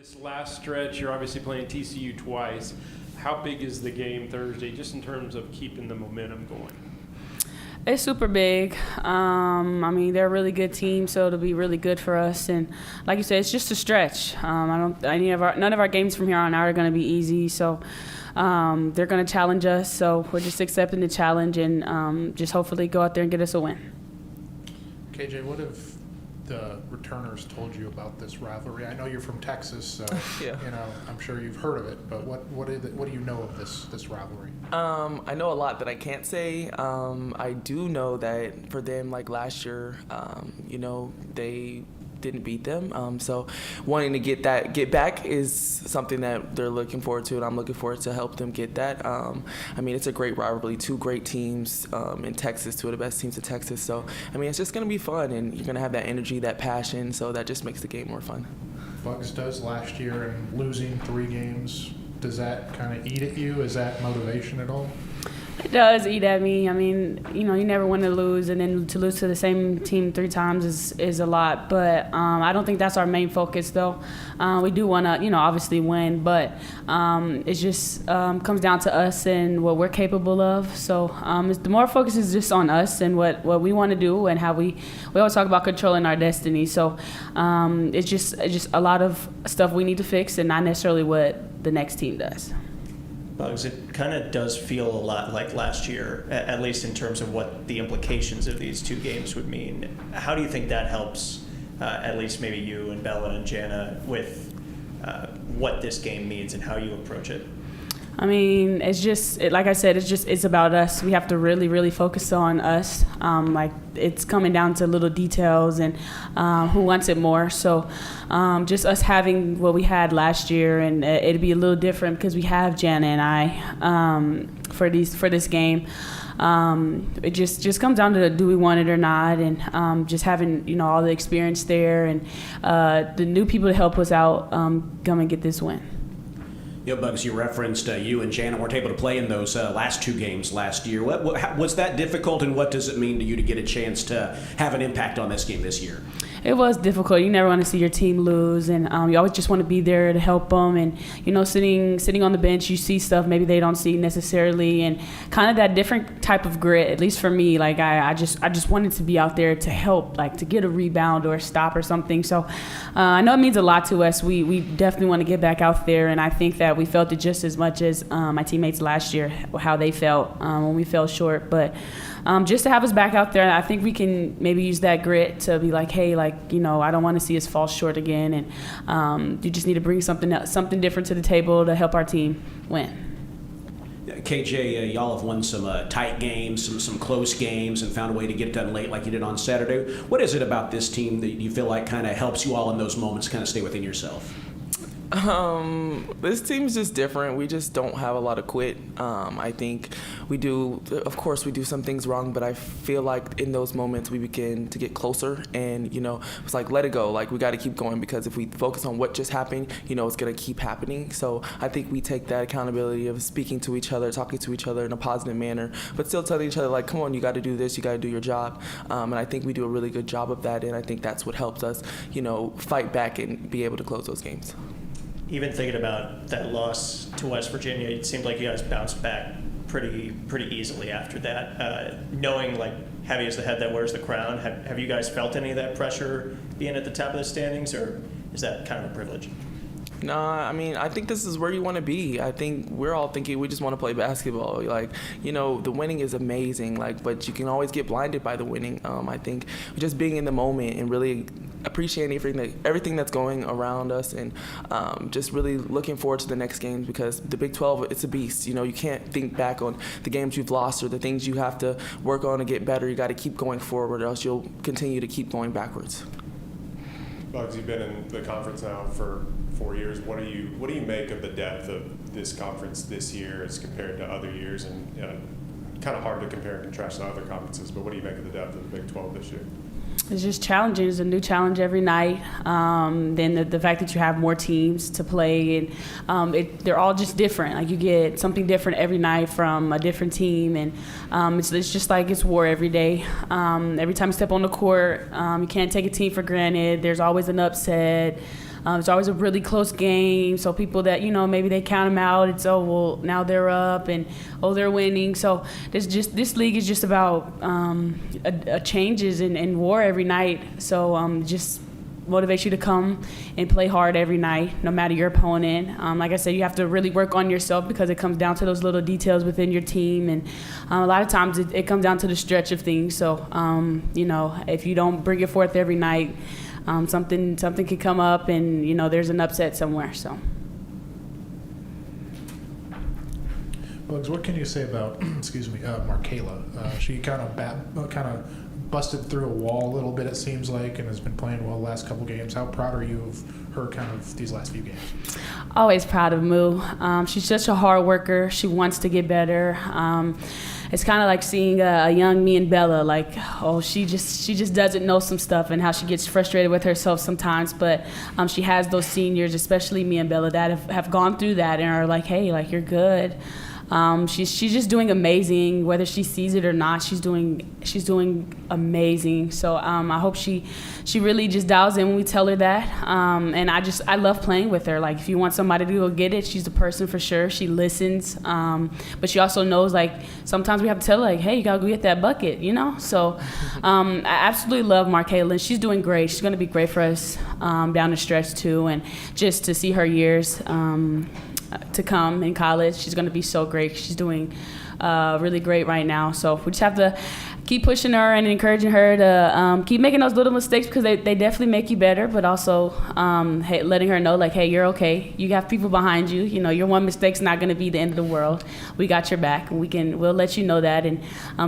This last stretch, you're obviously playing TCU twice. How big is the game Thursday, just in terms of keeping the momentum going? It's super big. They're a really good team, so it'll be really good for us. And like you said, it's just a stretch. None of our games from here on out are going to be easy. So they're going to challenge us. So we're just accepting the challenge and just hopefully go out there and get us a win. KJ, what have the returners told you about this rivalry? I know you're from Texas, so Yeah. I'm sure you've heard of it. But what do you know of this rivalry? I know a lot that I can't say. I do know that for them, like last year, they didn't beat them. So wanting to get back is something that they're looking forward to, and I'm looking forward to help them get that. It's a great rivalry, two great teams in Texas, two of the best teams in Texas. So, it's just going to be fun, and you're going to have that energy, that passion, so that just makes the game more fun. Bugs does last year, and losing 3 games, does that kind of eat at you? Is that motivation at all? It does eat at me. You never want to lose, and then to lose to the same team 3 times is a lot. But I don't think that's our main focus, though. We do want to, obviously win, but it just comes down to us and what we're capable of. So the more focus is just on us and what we want to do and how we always talk about controlling our destiny. So it's just a lot of stuff we need to fix, and not necessarily what the next team does. Bugs, it kind of does feel a lot like last year, at least in terms of what the implications of these 2 games would mean. How do you think that helps, at least maybe you and Bella and Jana, with what this game means and how you approach it? Like I said, it's about us. We have to really, really focus on us. It's coming down to little details and who wants it more. So just us having what we had last year, and it'd be a little different because we have Jana and I for this game. It just comes down to do we want it or not, and just having all the experience there and the new people to help us out come and get this win. Bugs, you referenced you and Jana weren't able to play in those last 2 games last year. Was that difficult, and what does it mean to you to get a chance to have an impact on this game this year? It was difficult. You never want to see your team lose, and you always just want to be there to help them. And sitting on the bench, you see stuff maybe they don't see necessarily, and kind of that different type of grit. At least for me, like I just wanted to be out there to help, like to get a rebound or a stop or something. So I know it means a lot to us. We definitely want to get back out there, and I think that we felt it just as much as my teammates last year, how they felt when we fell short. But just to have us back out there, I think we can maybe use that grit to be like, hey, I don't want to see us fall short again, and you just need to bring something different to the table to help our team win. KJ, y'all have won some tight games, some close games, and found a way to get it done late like you did on Saturday. What is it about this team that you feel like kind of helps you all in those moments kind of stay within yourself? This team's just different. We just don't have a lot of quit. I think we do some things wrong, but I feel like in those moments we begin to get closer, and it's like, let it go. Like, we got to keep going, because if we focus on what just happened, it's going to keep happening. So I think we take that accountability of speaking to each other, talking to each other in a positive manner, but still telling each other, like, come on, you got to do this, you got to do your job. And I think we do a really good job of that, and I think that's what helps us, fight back and be able to close those games. Even thinking about that loss to West Virginia, it seemed like you guys bounced back pretty easily after that. Knowing, like, heavy is the head that wears the crown, have you guys felt any of that pressure being at the top of the standings, or is that kind of a privilege? No, I think this is where you want to be. I think we're all thinking we just want to play basketball. The winning is amazing, but you can always get blinded by the winning. I think just being in the moment and really appreciating everything that's going around us, and just really looking forward to the next games, because the Big 12, it's a beast. You can't think back on the games you've lost or the things you have to work on to get better. You got to keep going forward, or else you'll continue to keep going backwards. Bugs, you've been in the conference now for 4 years. What do you make of the depth of this conference this year as compared to other years? And kind of hard to compare and contrast to other conferences, but what do you make of the depth of the Big 12 this year? It's just challenging. It's a new challenge every night. Then the fact that you have more teams to play, and they're all just different. Like, you get something different every night from a different team, and it's just like it's war every day. Every time you step on the court, you can't take a team for granted. There's always an upset. It's always a really close game. So people that, maybe they count them out. It's, oh, well, now they're up and, oh, they're winning. So this league is just about changes and war every night. So just motivates you to come and play hard every night, no matter your opponent. Like I said, you have to really work on yourself because it comes down to those little details within your team. And a lot of times it comes down to the stretch of things. So, if you don't bring it forth every night, something could come up and, there's an upset somewhere. So. Bugs, what can you say about, Markayla? She kind of busted through a wall a little bit, it seems like, and has been playing well the last couple games. How proud are you of her kind of these last few games? Always proud of Moo. She's such a hard worker. She wants to get better. It's kind of like seeing a young me and Bella, like, she just doesn't know some stuff and how she gets frustrated with herself sometimes. But she has those seniors, especially me and Bella, that have gone through that and are like, hey, like, you're good. She's just doing amazing, whether she sees it or not. She's doing amazing. So I hope she really just dials in when we tell her that. And I love playing with her. Like, if you want somebody to go get it, she's the person for sure. She listens, but she also knows, like, sometimes we have to tell her, like, hey, you gotta go get that bucket, So I absolutely love Markayla. She's doing great. She's gonna be great for us down the stretch too, and just to see her years to come in college. She's going to be so great. She's doing really great right now. So we just have to keep pushing her and encouraging her to keep making those little mistakes because they definitely make you better, but also letting her know, like, hey, you're okay. You have people behind you. Your one mistake's not going to be the end of the world. We got your back, and we'll let you know that. And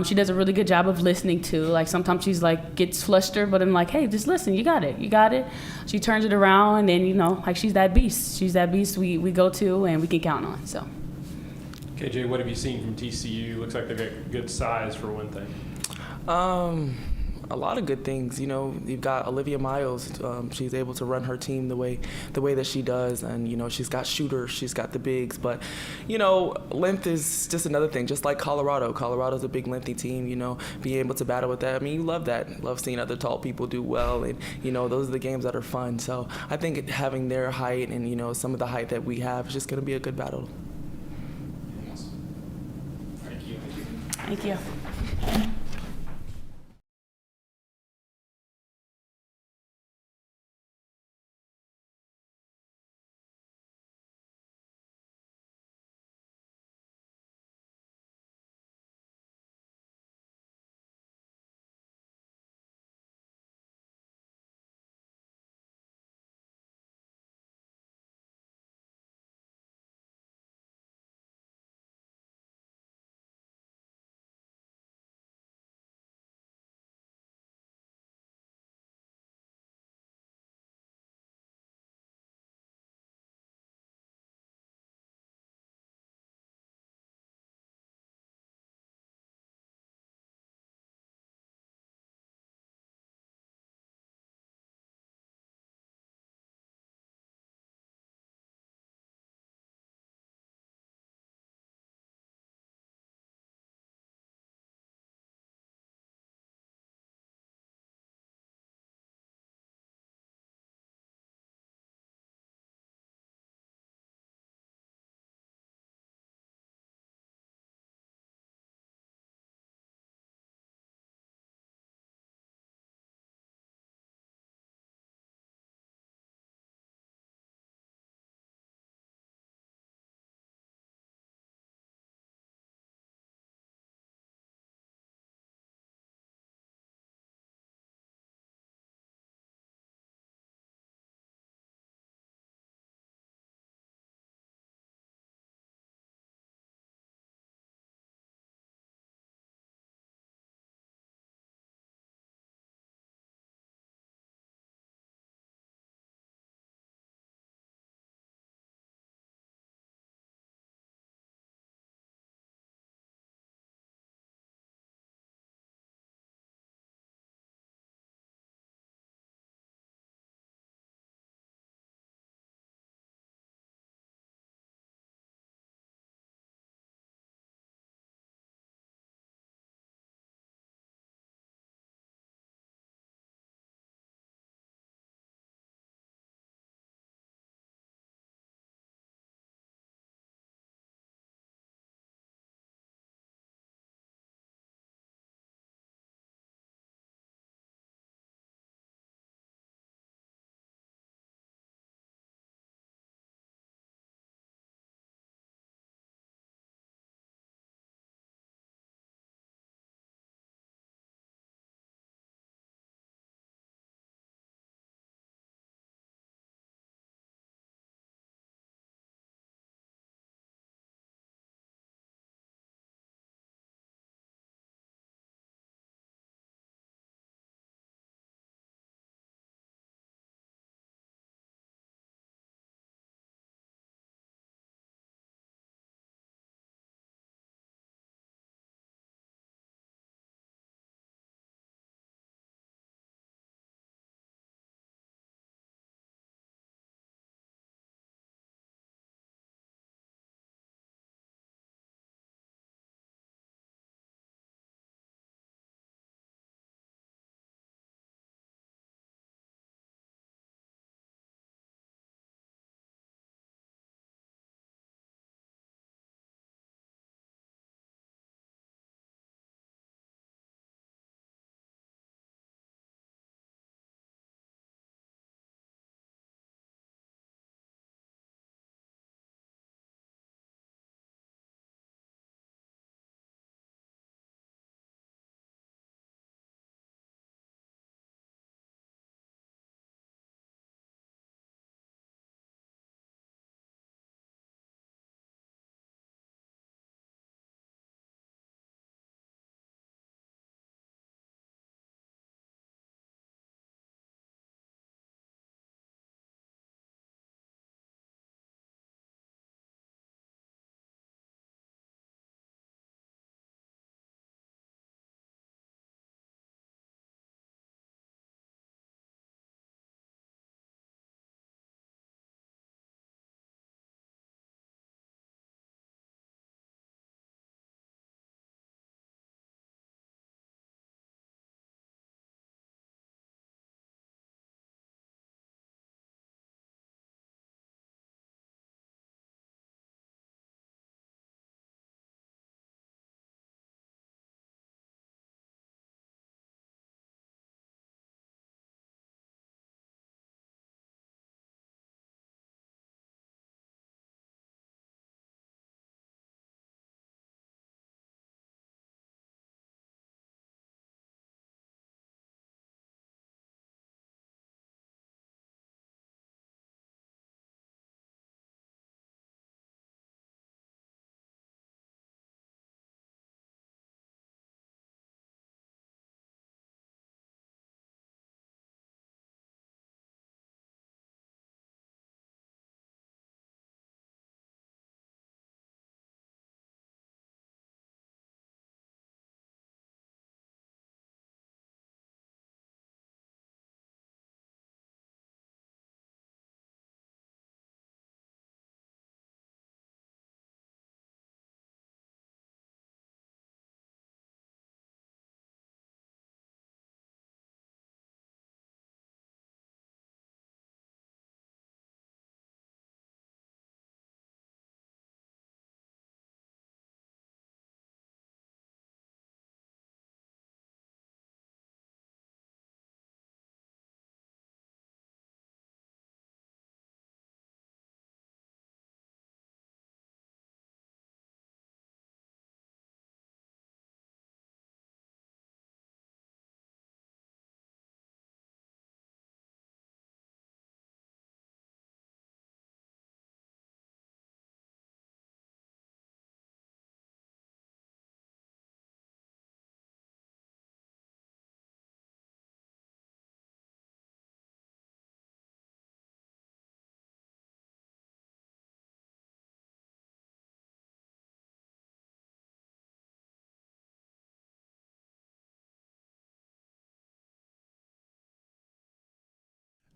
she does a really good job of listening too. Like, sometimes she's like gets flustered, but I'm like, hey, just listen. You got it. She turns it around, and like, she's that beast. She's that beast we go to and we can count on. So. KJ, what have you seen from TCU? Looks like they've got good size for one thing. A lot of good things. You've got Olivia Miles. She's able to run her team the way that she does, and she's got shooters. She's got the bigs, but length is just another thing. Just like Colorado. Colorado's a big lengthy team. Being able to battle with that. I mean, you love that. Love seeing other tall people do well, and those are the games that are fun. So I think having their height and some of the height that we have is just going to be a good battle. Thank you.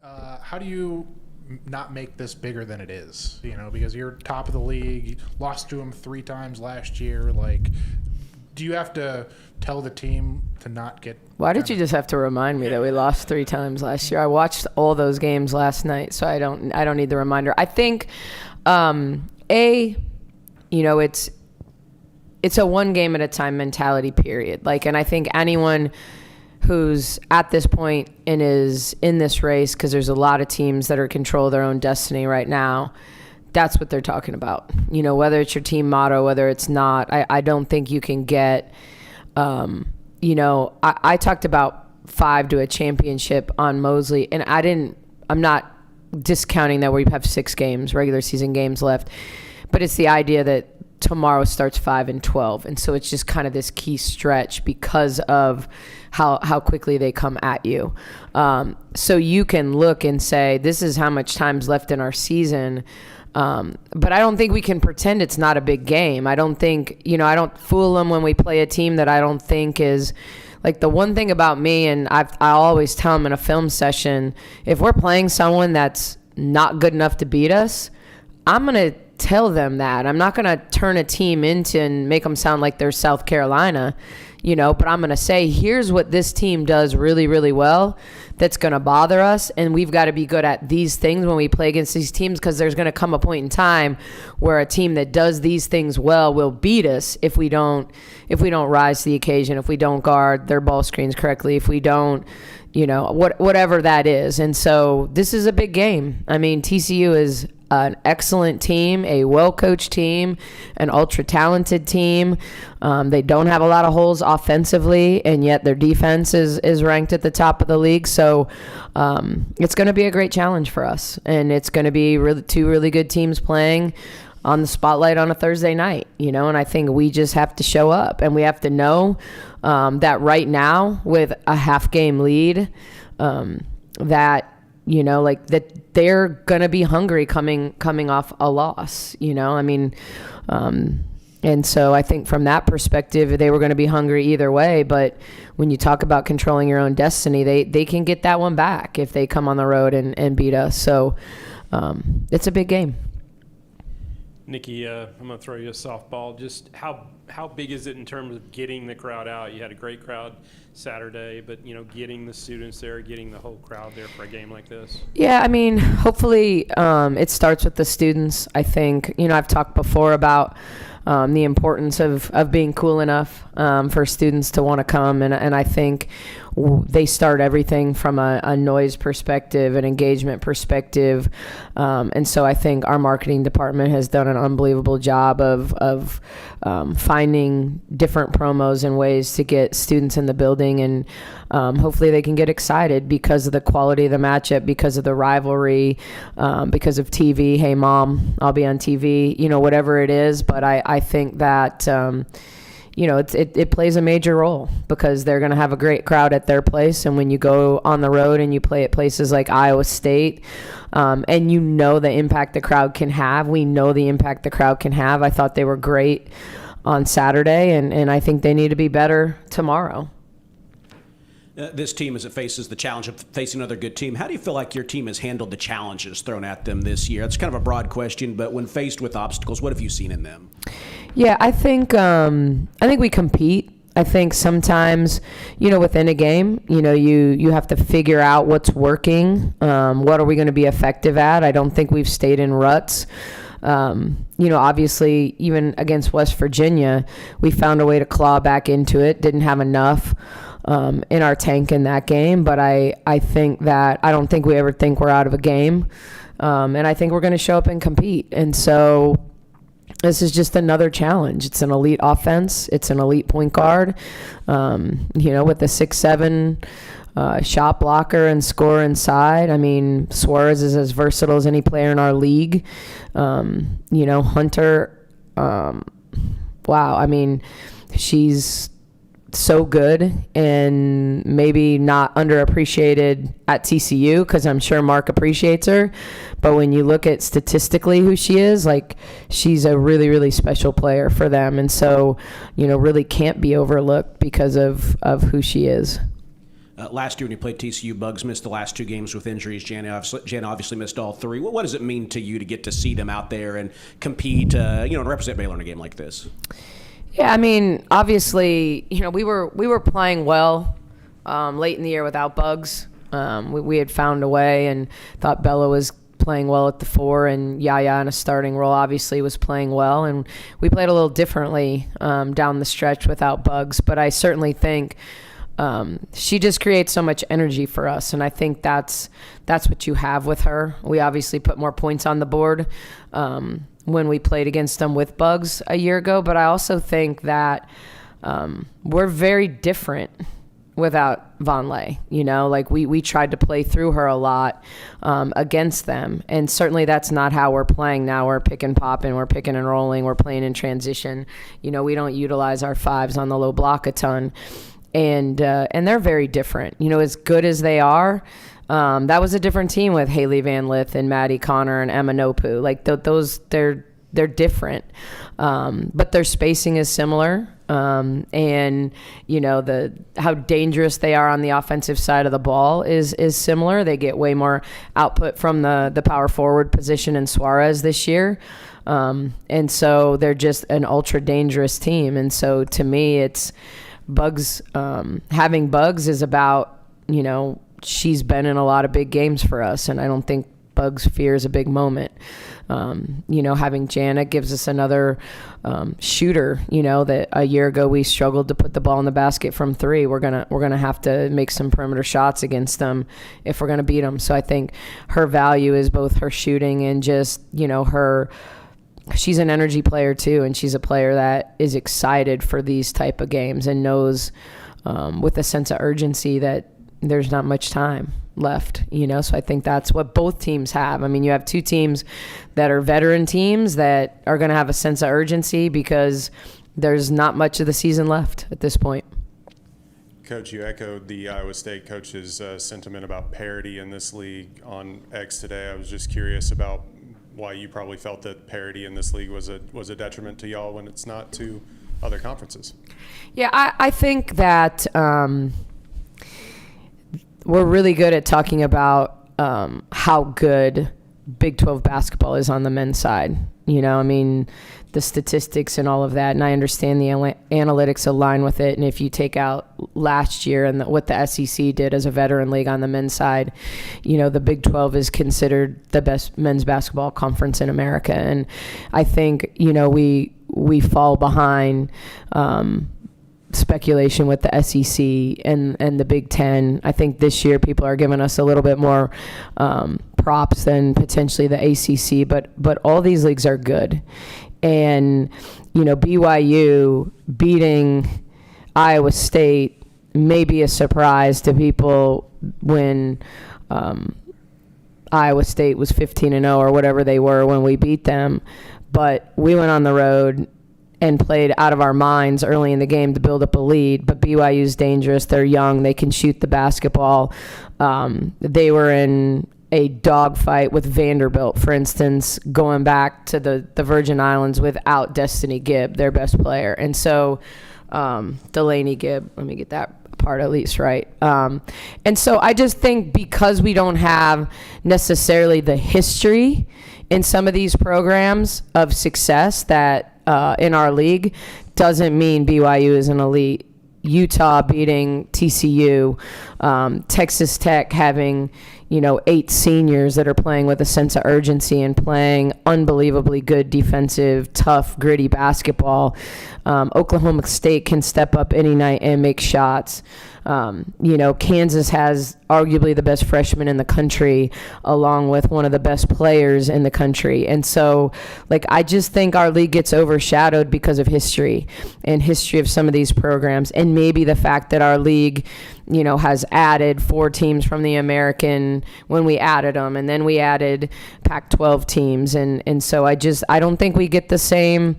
How do you not make this bigger than it is? You know, because you're top of the league, you lost to them 3 times last year. Like, do you have to tell the team to not get? Why did you just have to remind me that we lost 3 times last year? I watched all those games last night, so I don't need the reminder. I think, you know, it's a one game at a time mentality, period. Like, and I think anyone who's at this point and is in this race, because there's a lot of teams that are control their own destiny right now, that's what they're talking about. You know, whether it's your team motto, whether it's not, I don't think you can get, you know, I talked about 5 to a championship on Mosley, and I'm not discounting that we have 6 games, regular season games left, but it's the idea that tomorrow starts 5-12, and so it's just kind of this key stretch because of how quickly they come at you. So you can look and say, this is how much time's left in our season. But I don't think we can pretend it's not a big game. I don't think, you know, I don't fool them when we play a team that I don't think is, like, the one thing about me, and I always tell them in a film session, if we're playing someone that's not good enough to beat us, I'm going to tell them that. I'm not going to turn a team into and make them sound like they're South Carolina, you know, but I'm going to say, here's what this team does really, really well that's going to bother us, and we've got to be good at these things when we play against these teams, because there's going to come a point in time where a team that does these things well will beat us if we don't rise to the occasion, if we don't guard their ball screens correctly, if we don't, you know, whatever that is. And so this is a big game. I mean, TCU is an excellent team, a well-coached team, an ultra-talented team. They don't have a lot of holes offensively, and yet their defense is ranked at the top of the league. So it's going to be a great challenge for us, and it's going to be two really good teams playing on the spotlight on a Thursday night, you know, and I think we just have to show up, and we have to know that right now with a half-game lead, that, you know, like, that they're going to be hungry coming off a loss, you know, I mean, and so I think from that perspective, they were going to be hungry either way. But when you talk about controlling your own destiny, they can get that one back if they come on the road and beat us. So it's a big game. Nikki, I'm going to throw you a softball. Just how big is it in terms of getting the crowd out? You had a great crowd Saturday, but, you know, getting the students there, getting the whole crowd there for a game like this? Yeah, I mean, hopefully it starts with the students. I think, you know, I've talked before about the importance of being cool enough for students to want to come, and I think they start everything from a noise perspective, an engagement perspective, and so I think our marketing department has done an unbelievable job of finding different promos and ways to get students in the building, and hopefully they can get excited because of the quality of the matchup, because of the rivalry, because of TV. Hey, Mom, I'll be on TV, you know, whatever it is. But I think that you know, it plays a major role because they're going to have a great crowd at their place. And when you go on the road and you play at places like Iowa State, and you know the impact the crowd can have, we know the impact the crowd can have. I thought they were great on Saturday, and I think they need to be better tomorrow. This team, as it faces the challenge of facing another good team, how do you feel like your team has handled the challenges thrown at them this year? It's kind of a broad question, but when faced with obstacles, what have you seen in them? Yeah, I think we compete. I think sometimes, you know, within a game, you know, you have to figure out what's working. What are we going to be effective at? I don't think we've stayed in ruts. You know, obviously, even against West Virginia, we found a way to claw back into it. Didn't have enough in our tank in that game, but I think that I don't think we ever think we're out of a game, and I think we're going to show up and compete. And so this is just another challenge. It's an elite offense. It's an elite point guard, you know, with a 6'7" shot blocker and scorer inside. I mean, Suarez is as versatile as any player in our league. You know, Hunter, wow, I mean, she's so good and maybe not underappreciated at TCU because I'm sure Mark appreciates her. But when you look at statistically who she is, like, she's a really, really special player for them. And so, you know, really can't be overlooked because of who she is. Last year when you played TCU, Bugs missed the last 2 games with injuries. Jan obviously missed all 3. What does it mean to you to get to see them out there and compete, to represent Baylor in a game like this? Yeah, I mean, obviously, we were playing well late in the year without Bugs. We had found a way and thought Bella was playing well at the 4, and Yaya in a starting role obviously was playing well, and we played a little differently down the stretch without Bugs. But I certainly think she just creates so much energy for us, and I think that's what you have with her. We obviously put more points on the board when we played against them with Bugs a year ago, but I also think that we're very different without Vonleh. We tried to play through her a lot against them, and certainly that's not how we're playing now. We're pick and popping, we're picking and rolling, we're playing in transition. We don't utilize our 5s on the low block a ton, and they're very different. As good as they are, that was a different team with Haley Van Lith and Maddie Connor and Emma Nopu. They're different, but their spacing is similar. And how dangerous they are on the offensive side of the ball is similar. They get way more output from the power forward position in Suarez this year. And so they're just an ultra dangerous team. And so to me, it's Bugs, having Bugs is about, she's been in a lot of big games for us, and I don't think Bugs fears a big moment. Having Jana gives us another shooter. That a year ago we struggled to put the ball in the basket from 3. We're gonna have to make some perimeter shots against them if we're gonna beat them. So I think her value is both her shooting and just her. She's an energy player too, and she's a player that is excited for these type of games and knows with a sense of urgency that there's not much time left, so I think that's what both teams have. I mean, you have 2 teams that are veteran teams that are going to have a sense of urgency because there's not much of the season left at this point. Coach, you echoed the Iowa State coach's sentiment about parity in this league on X today. I was just curious about why you probably felt that parity in this league was a detriment to y'all when it's not to other conferences. Yeah, I think that we're really good at talking about how good Big 12 basketball is on the men's side. The statistics and all of that, and I understand the analytics align with it. And if you take out last year and what the SEC did as a veteran league on the men's side, the Big 12 is considered the best men's basketball conference in America. And I think, we fall behind speculation with the SEC and the Big Ten. I think this year people are giving us a little bit more props than potentially the ACC, but all these leagues are good. And, BYU beating Iowa State may be a surprise to people when Iowa State was 15-0 or whatever they were when we beat them. But we went on the road and played out of our minds early in the game to build up a lead. But BYU's dangerous. They're young. They can shoot the basketball. They were in a dogfight with Vanderbilt, for instance, going back to the Virgin Islands without Destiny Gibb, their best player. And so Delaney Gibb, let me get that part at least right. And so I just think because we don't have necessarily the history in some of these programs of success that in our league doesn't mean BYU is an elite. Utah beating TCU, Texas Tech having 8 seniors that are playing with a sense of urgency and playing unbelievably good defensive, tough, gritty basketball. Oklahoma State can step up any night and make shots. Kansas has arguably the best freshman in the country, along with one of the best players in the country. And so, I just think our league gets overshadowed because of history and history of some of these programs, and maybe the fact that our league, has added 4 teams from the American when we added them, and then we added Pac-12 teams. And so I don't think we get the same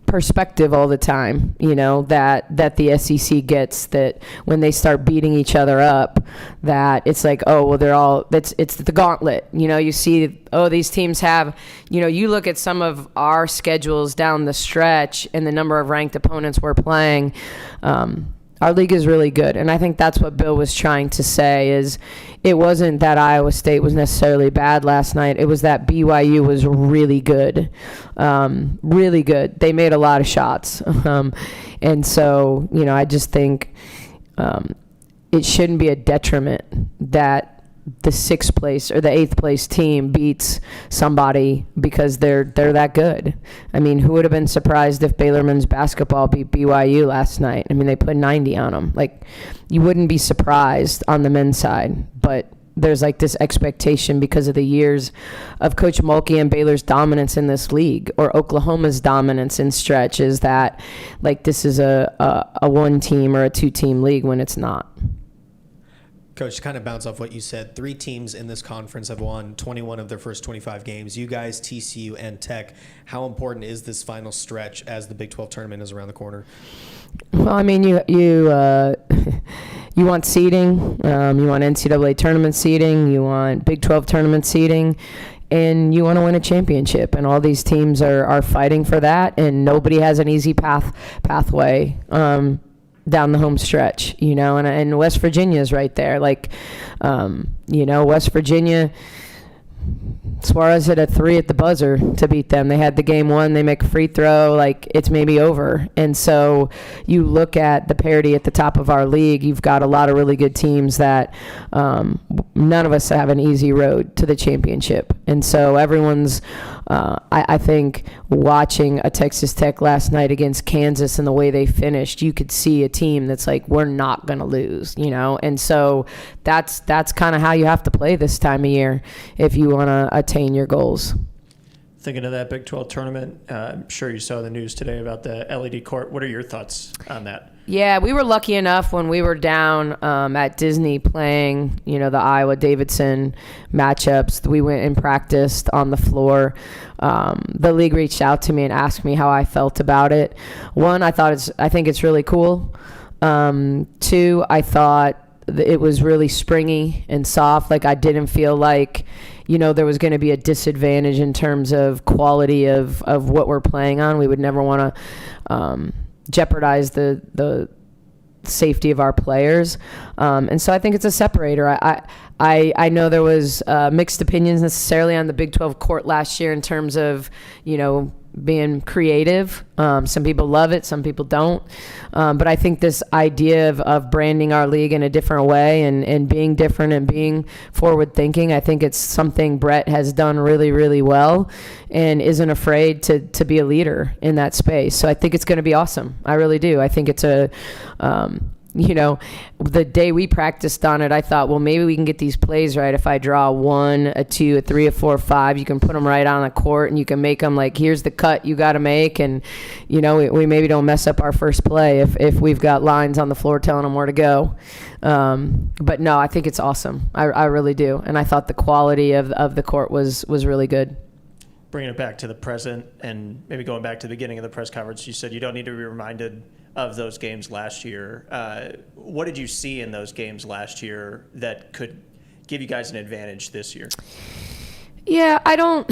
perspective all the time, that the SEC gets, that when they start beating each other up, that it's like, oh, well, it's the gauntlet. You see, oh, these teams have, you look at some of our schedules down the stretch and the number of ranked opponents we're playing. Our league is really good, and I think that's what Bill was trying to say, is it wasn't that Iowa State was necessarily bad last night. It was that BYU was really good, really good. They made a lot of shots, and so, I just think it shouldn't be a detriment that the 6th place or the 8th place team beats somebody because they're that good. I mean, who would have been surprised if Baylor men's basketball beat BYU last night? I mean, they put 90 on them. Like, you wouldn't be surprised on the men's side, but there's like this expectation because of the years of Coach Mulkey and Baylor's dominance in this league, or Oklahoma's dominance in stretches, that like this is a 1-team or a 2-team league when it's not. Coach, to kind of bounce off what you said, 3 teams in this conference have won 21 of their first 25 games. You guys, TCU, and Tech. How important is this final stretch as the Big 12 tournament is around the corner? Well, I mean, you want seeding, you want NCAA tournament seeding, you want Big 12 tournament seeding, and you want to win a championship. And all these teams are fighting for that, and nobody has an easy pathway down the home stretch, and West Virginia is right there. Like, West Virginia, Suarez hit a 3 at the buzzer to beat them. They had the game won. They make a free throw. Like, it's maybe over. And so you look at the parity at the top of our league. You've got a lot of really good teams that none of us have an easy road to the championship. And so everyone's, I think, watching a Texas Tech last night against Kansas and the way they finished, you could see a team that's like, we're not going to lose, And so that's kind of how you have to play this time of year if you want to attain your goals. Thinking of that Big 12 tournament, I'm sure you saw the news today about the LED court. What are your thoughts on that? Yeah, we were lucky enough when we were down at Disney playing, the Iowa-Davidson matchups. We went and practiced on the floor. The league reached out to me and asked me how I felt about it. One, I think it's really cool. 2, I thought it was really springy and soft. Like, I didn't feel like, there was going to be a disadvantage in terms of quality of what we're playing on. We would never want to jeopardize the safety of our players. And so I think it's a separator. I know there was mixed opinions necessarily on the Big 12 court last year in terms of, being creative. Some people love it, some people don't. But I think this idea of branding our league in a different way and being different and being forward thinking, I think it's something Brett has done really, really well and isn't afraid to be a leader in that space. So I think it's going to be awesome. I really do. I think it's the day we practiced on it, I thought, well, maybe we can get these plays right. If I draw a 1, a 2, a 3, a 4, a 5, you can put them right on the court and you can make them like, here's the cut you got to make. And, we maybe don't mess up our first play if we've got lines on the floor telling them where to go. But no, I think it's awesome. I really do. And I thought the quality of the court was really good. Bringing it back to the present and maybe going back to the beginning of the press conference, you said you don't need to be reminded of those games last year. What did you see in those games last year that could give you guys an advantage this year? Yeah, I don't.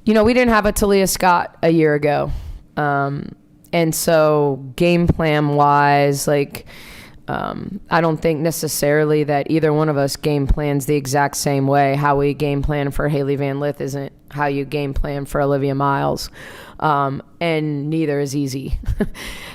We didn't have a Talia Scott a year ago. And so game plan wise, I don't think necessarily that either one of us game plans the exact same way. How we game plan for Haley Van Lith isn't how you game plan for Olivia Miles. And neither is easy.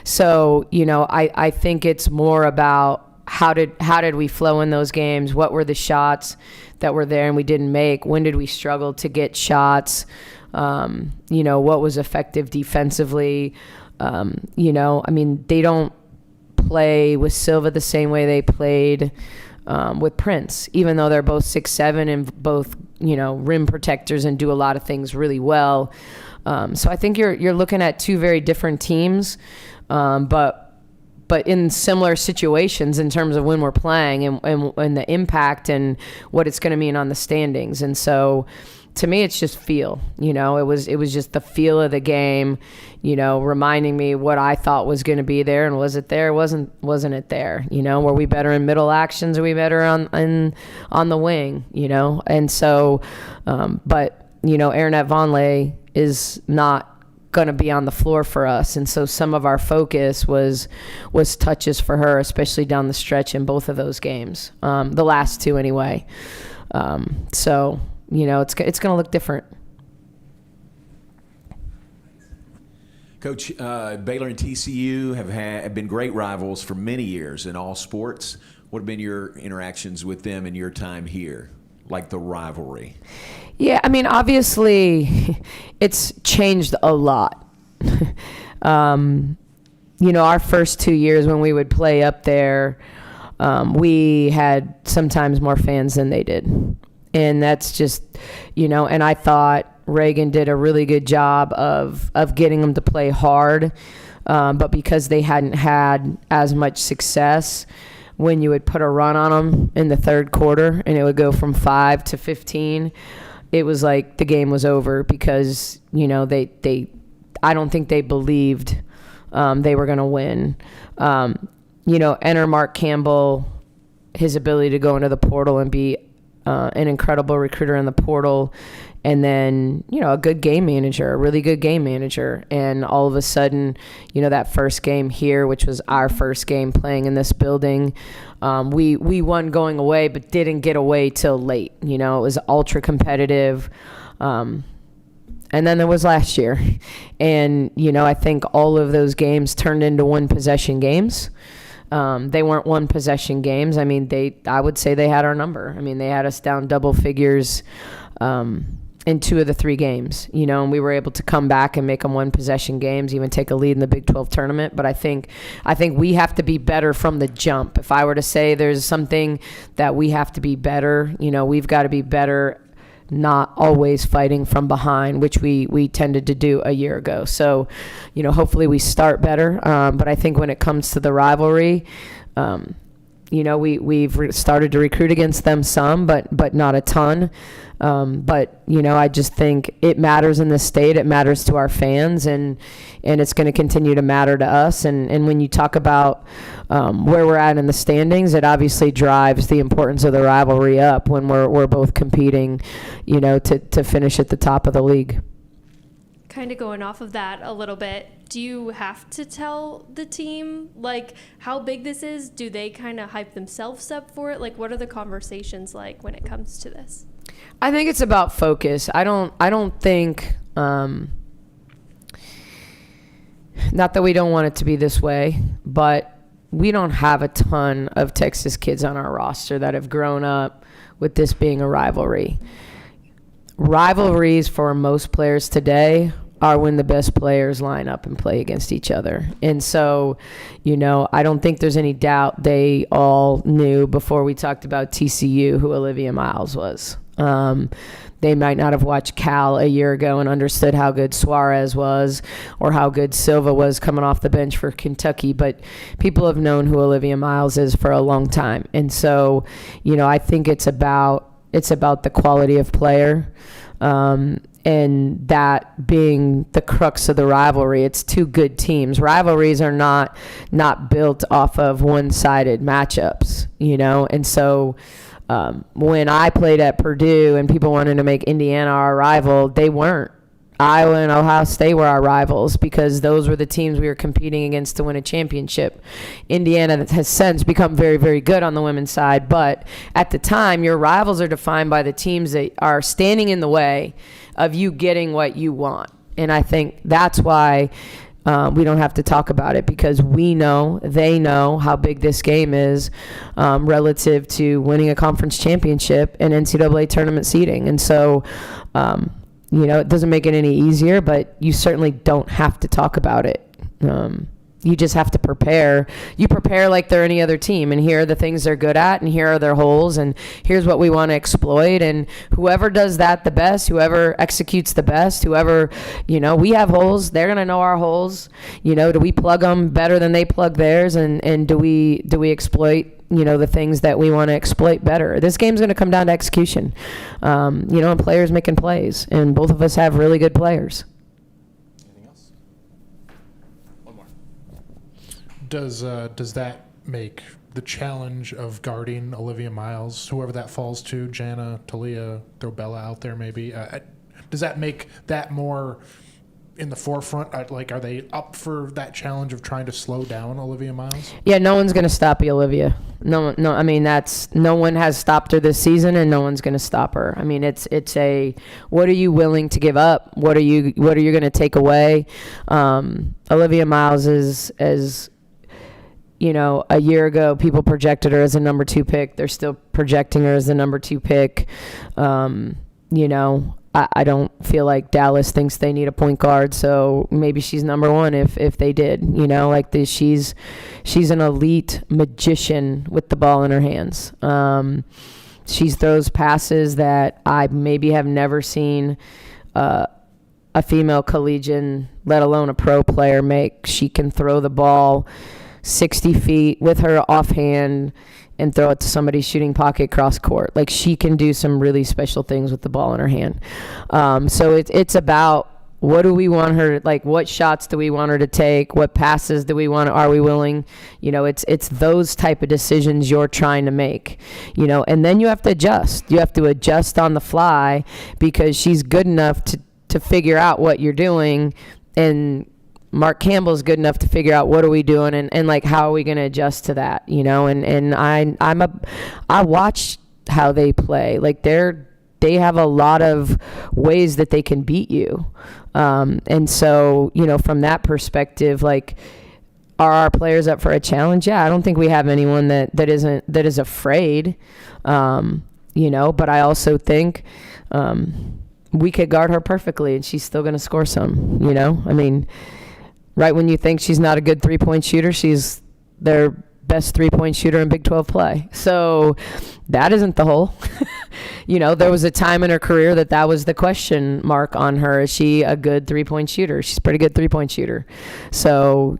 So, I think it's more about how did we flow in those games? What were the shots that were there and we didn't make? When did we struggle to get shots? What was effective defensively? They don't play with Silva the same way they played with Prince, even though they're both 6'7" and both, rim protectors and do a lot of things really well. So I think you're looking at 2 very different teams, but in similar situations in terms of when we're playing and the impact and what it's going to mean on the standings. And so, to me, it's just feel. It was just the feel of the game, reminding me what I thought was going to be there, and was it there? Wasn't it there? Were we better in middle actions? Or were we better on the wing? And so, but Aaronette Vonleh is not going to be on the floor for us, and so some of our focus was touches for her, especially down the stretch in both of those games, the last two anyway. So it's going to look different. Coach, Baylor and TCU have been great rivals for many years in all sports. What have been your interactions with them in your time here, like the rivalry? Yeah, I mean, obviously, it's changed a lot. Our first 2 years when we would play up there, we had sometimes more fans than they did. And that's just, and I thought Reagan did a really good job of getting them to play hard. But because they hadn't had as much success, when you would put a run on them in the third quarter and it would go from 5 to 15, it was like the game was over because, I don't think they believed they were going to win. Enter Mark Campbell, his ability to go into the portal and be an incredible recruiter in the portal, and then, a good game manager, a really good game manager. And all of a sudden, that first game here, which was our first game playing in this building, we won going away, but didn't get away till late. It was ultra competitive. And then there was last year. And, I think all of those games turned into one possession games. They weren't one possession games. I mean, I would say they had our number. I mean, they had us down double figures in 2 of the 3 games, and we were able to come back and make them one possession games, even take a lead in the Big 12 tournament. But I think we have to be better from the jump. If I were to say there's something that we have to be better, we've got to be better, not always fighting from behind, which we tended to do a year ago. So, hopefully we start better. But I think when it comes to the rivalry, we've started to recruit against them some, but not a ton. But I just think it matters in this state. It matters to our fans, and it's going to continue to matter to us. And when you talk about where we're at in the standings, it obviously drives the importance of the rivalry up when we're both competing, to finish at the top of the league. Kind of going off of that a little bit, do you have to tell the team how big this is? Do they kind of hype themselves up for it? What are the conversations like when it comes to this? I think it's about focus. I don't think, not that we don't want it to be this way, but we don't have a ton of Texas kids on our roster that have grown up with this being a rivalry. Rivalries for most players today are when the best players line up and play against each other. And so, I don't think there's any doubt they all knew before we talked about TCU who Olivia Miles was. They might not have watched Cal a year ago and understood how good Suarez was or how good Silva was coming off the bench for Kentucky, but people have known who Olivia Miles is for a long time. And so, I think it's about the quality of player, and that being the crux of the rivalry. It's 2 good teams. Rivalries are not built off of one-sided matchups, and so when I played at Purdue and people wanted to make Indiana our rival, they weren't. Iowa and Ohio State were our rivals because those were the teams we were competing against to win a championship. Indiana has since become very, very good on the women's side, but at the time, your rivals are defined by the teams that are standing in the way of you getting what you want. And I think that's why we don't have to talk about it, because they know how big this game is relative to winning a conference championship and NCAA tournament seeding. And so, it doesn't make it any easier, but you certainly don't have to talk about it. You just have to prepare. You prepare like they're any other team, and here are the things they're good at, and here are their holes, and here's what we want to exploit. And whoever does that the best, whoever executes the best, whoever, we have holes, they're going to know our holes. Do we plug them better than they plug theirs, and do we exploit the things that we want to exploit better? This game's going to come down to execution, and players making plays, and both of us have really good players. Does that make the challenge of guarding Olivia Miles, whoever that falls to, Jana, Talia, throw Bella out there maybe, does that make that more in the forefront? Are they up for that challenge of trying to slow down Olivia Miles? Yeah, no one's going to stop Olivia. No. I mean, no one has stopped her this season, and no one's going to stop her. I mean, it's a what are you willing to give up? What are you going to take away? Olivia Miles is as a year ago, people projected her as a number 2 pick. They're still projecting her as the number 2 pick. I don't feel like Dallas thinks they need a point guard, so maybe she's number 1 if they did. She's an elite magician with the ball in her hands. She throws passes that I maybe have never seen a female collegian, let alone a pro player, make. She can throw the ball 60 feet with her offhand and throw it to somebody shooting pocket cross court. Like, she can do some really special things with the ball in her hand. So it's about what do we want her, like, what shots do we want her to take? What passes do we want? Are we willing? It's those type of decisions you're trying to make, and then you have to adjust. You have to adjust on the fly because she's good enough to figure out what you're doing, and Mark Campbell's good enough to figure out what are we doing and like how are we going to adjust to that, and I watch how they play. Like, they have a lot of ways that they can beat you, and so from that perspective, like, are our players up for a challenge? Yeah, I don't think we have anyone that is afraid, but I also think we could guard her perfectly and she's still going to score some. I mean, right when you think she's not a good 3-point shooter, she's their best 3-point shooter in Big 12 play. So that isn't the hole. There was a time in her career that was the question mark on her. Is she a good 3-point shooter? She's a pretty good 3-point shooter. So,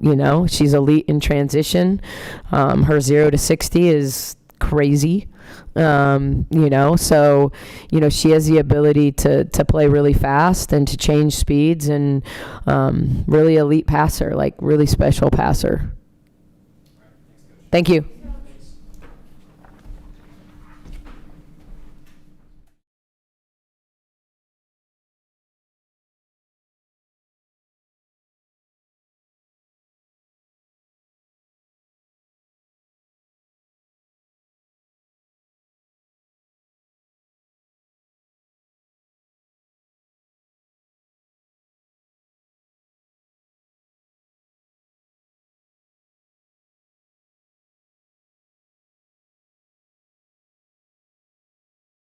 she's elite in transition. Her 0 to 60 is crazy. So she has the ability to play really fast and to change speeds, and really elite passer, like really special passer. Thank you.